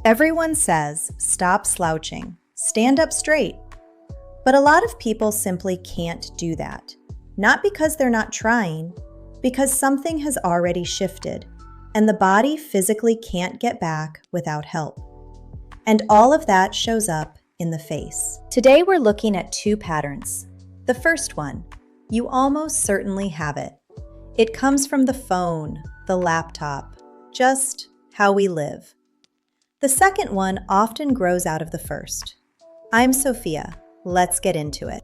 Everyone says, stop slouching, stand up straight. But a lot of people simply can't do that. Not because they're not trying, because something has already shifted, and the body physically can't get back without help. And all of that shows up in the face. Today we're looking at two patterns. The first one, you almost certainly have it. It comes from the phone, the laptop, just how we live. The second one often grows out of the first. I'm Sophia. Let's get into it.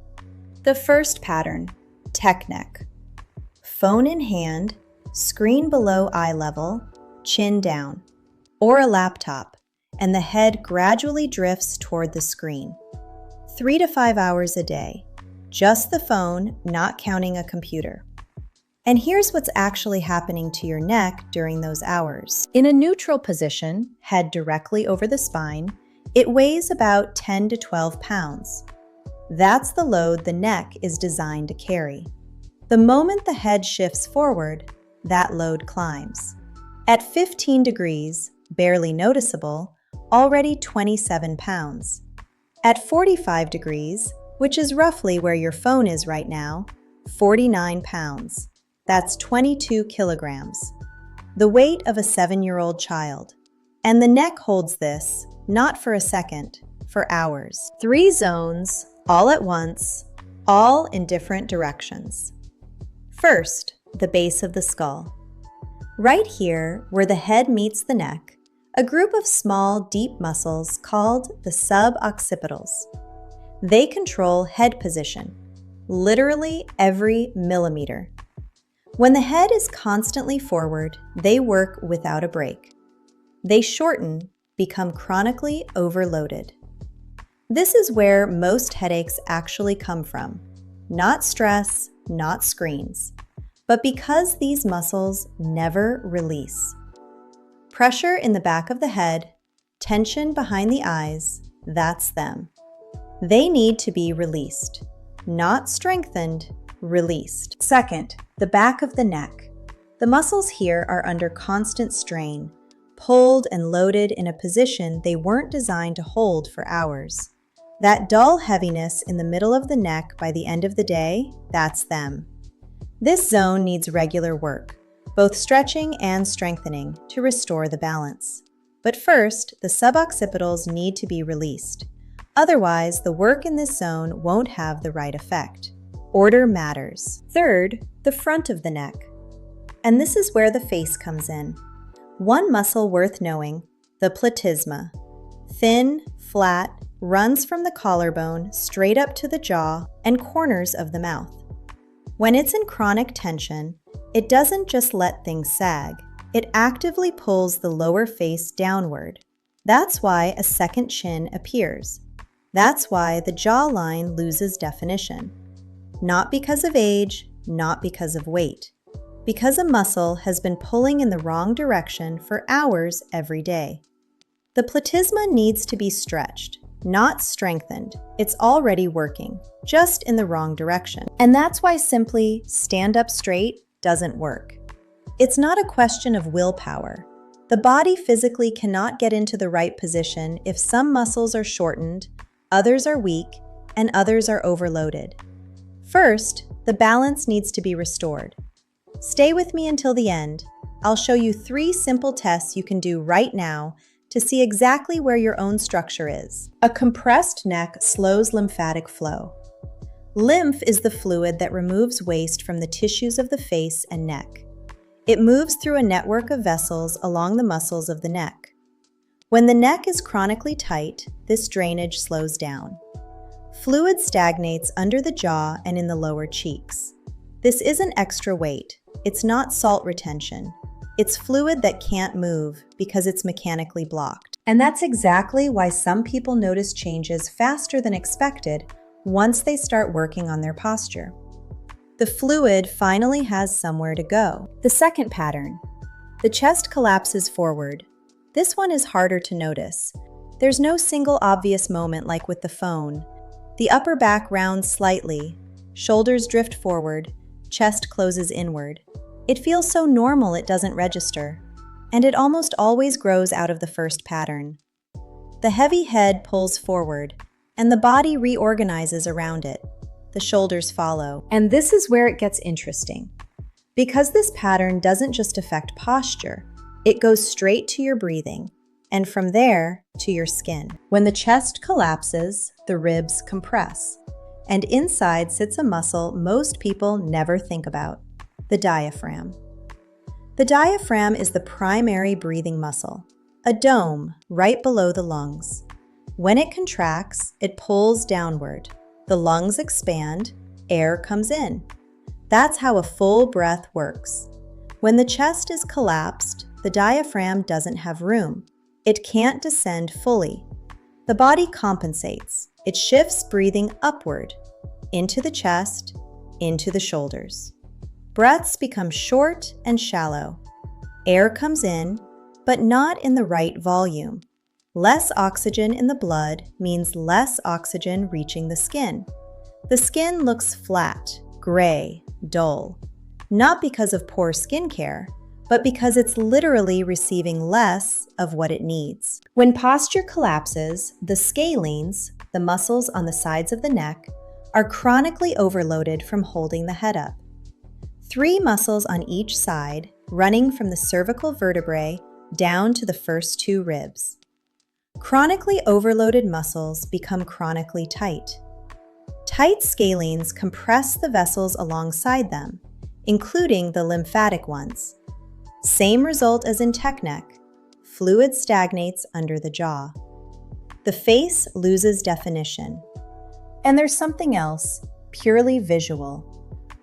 The first pattern, tech neck. Phone in hand, screen below eye level, chin down. Or a laptop, and the head gradually drifts toward the screen. 3 to 5 hours a day. Just the phone, not counting a computer. And here's what's actually happening to your neck during those hours. In a neutral position, head directly over the spine, it weighs about 10 to 12 pounds. That's the load the neck is designed to carry. The moment the head shifts forward, that load climbs. At 15 degrees, barely noticeable, already 27 pounds. At 45 degrees, which is roughly where your phone is right now, 49 pounds. That's 22 kilograms. The weight of a 7-year-old child. And the neck holds this, not for a second, for hours. 3 zones, all at once, all in different directions. First, the base of the skull. Right here, where the head meets the neck, a group of small, deep muscles called the suboccipitals. They control head position, literally every millimeter. When the head is constantly forward, they work without a break. They shorten, become chronically overloaded. This is where most headaches actually come from. Not stress, not screens, but because these muscles never release. Pressure in the back of the head, tension behind the eyes, that's them. They need to be released, not strengthened, released. Second, the back of the neck. The muscles here are under constant strain, pulled and loaded in a position they weren't designed to hold for hours. That dull heaviness in the middle of the neck by the end of the day, that's them. This zone needs regular work, both stretching and strengthening, to restore the balance. But first, the suboccipitals need to be released. Otherwise, the work in this zone won't have the right effect. Order matters. Third, the front of the neck. And this is where the face comes in. One muscle worth knowing, the platysma. Thin, flat, runs from the collarbone straight up to the jaw and corners of the mouth. When it's in chronic tension, it doesn't just let things sag. It actively pulls the lower face downward. That's why a second chin appears. That's why the jawline loses definition. Not because of age, not because of weight. Because a muscle has been pulling in the wrong direction for hours every day. The platysma needs to be stretched, not strengthened. It's already working, just in the wrong direction. And that's why simply stand up straight doesn't work. It's not a question of willpower. The body physically cannot get into the right position if some muscles are shortened, others are weak, and others are overloaded. First, the balance needs to be restored. Stay with me until the end. I'll show you 3 simple tests you can do right now to see exactly where your own structure is. A compressed neck slows lymphatic flow. Lymph is the fluid that removes waste from the tissues of the face and neck. It moves through a network of vessels along the muscles of the neck. When the neck is chronically tight, this drainage slows down. Fluid stagnates under the jaw and in the lower cheeks. This isn't extra weight. It's not salt retention. It's fluid that can't move because it's mechanically blocked. And that's exactly why some people notice changes faster than expected once they start working on their posture. The fluid finally has somewhere to go. The second pattern. The chest collapses forward. This one is harder to notice. There's no single obvious moment like with the phone. The upper back rounds slightly, shoulders drift forward, chest closes inward. It feels so normal it doesn't register. And it almost always grows out of the first pattern. The heavy head pulls forward, and the body reorganizes around it. The shoulders follow. And this is where it gets interesting. Because this pattern doesn't just affect posture, it goes straight to your breathing, and from there to your skin. When the chest collapses, the ribs compress, and inside sits a muscle most people never think about, the diaphragm. The diaphragm is the primary breathing muscle, a dome right below the lungs. When it contracts, it pulls downward. The lungs expand, air comes in. That's how a full breath works. When the chest is collapsed, the diaphragm doesn't have room. It can't descend fully. The body compensates. It shifts breathing upward, into the chest, into the shoulders. Breaths become short and shallow. Air comes in, but not in the right volume. Less oxygen in the blood means less oxygen reaching the skin. The skin looks flat, gray, dull, not because of poor skincare, but because it's literally receiving less of what it needs. When posture collapses, the scalenes, the muscles on the sides of the neck, are chronically overloaded from holding the head up. 3 muscles on each side, running from the cervical vertebrae down to the first 2 ribs. Chronically overloaded muscles become chronically tight. Tight scalenes compress the vessels alongside them, including the lymphatic ones. Same result as in tech neck. Fluid stagnates under the jaw. The face loses definition. And there's something else, purely visual.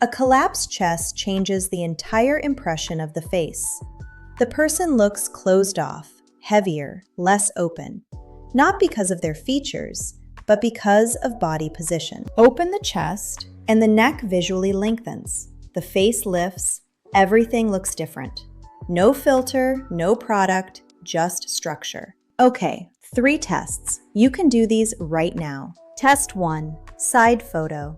A collapsed chest changes the entire impression of the face. The person looks closed off, heavier, less open, not because of their features, but because of body position. Open the chest, and the neck visually lengthens. The face lifts, everything looks different. No filter, no product, just structure. Okay, 3 tests. You can do these right now. Test 1, side photo.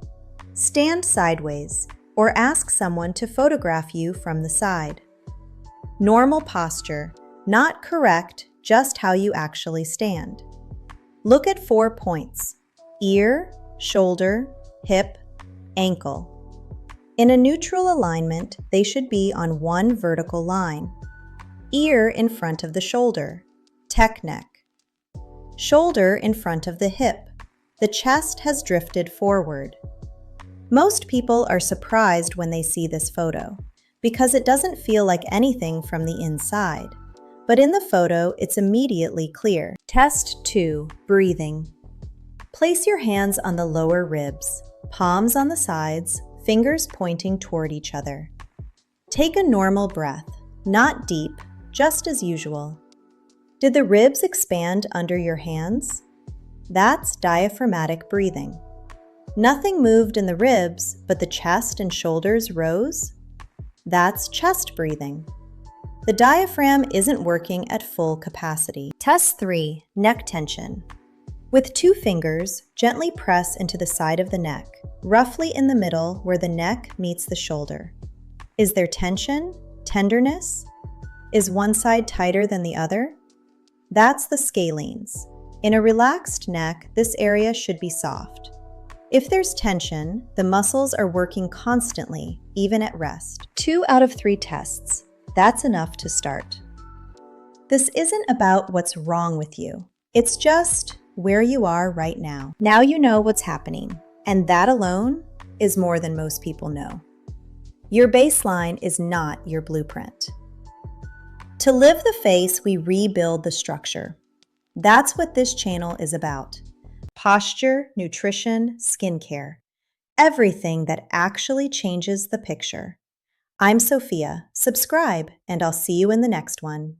Stand sideways, or ask someone to photograph you from the side. Normal posture, not correct, just how you actually stand. Look at 4 points: ear, shoulder, hip, ankle. In a neutral alignment, they should be on one vertical line. Ear in front of the shoulder, tech neck. Shoulder in front of the hip. The chest has drifted forward. Most people are surprised when they see this photo, because it doesn't feel like anything from the inside. But in the photo, it's immediately clear. Test 2, breathing. Place your hands on the lower ribs, palms on the sides, fingers pointing toward each other. Take a normal breath, not deep, just as usual. Did the ribs expand under your hands? That's diaphragmatic breathing. Nothing moved in the ribs, but the chest and shoulders rose? That's chest breathing. The diaphragm isn't working at full capacity. Test 3, neck tension. With 2 fingers, gently press into the side of the neck, roughly in the middle where the neck meets the shoulder. Is there tension? Tenderness? Is one side tighter than the other? That's the scalenes. In a relaxed neck, this area should be soft. If there's tension, the muscles are working constantly, even at rest. 2 out of 3 tests. That's enough to start. This isn't about what's wrong with you. It's just where you are right now. Now you know what's happening, and that alone is more than most people know. Your baseline is not your blueprint. To live the face, we rebuild the structure. That's what this channel is about. Posture, nutrition, skincare. Everything that actually changes the picture. I'm Sophia. Subscribe, and I'll see you in the next one.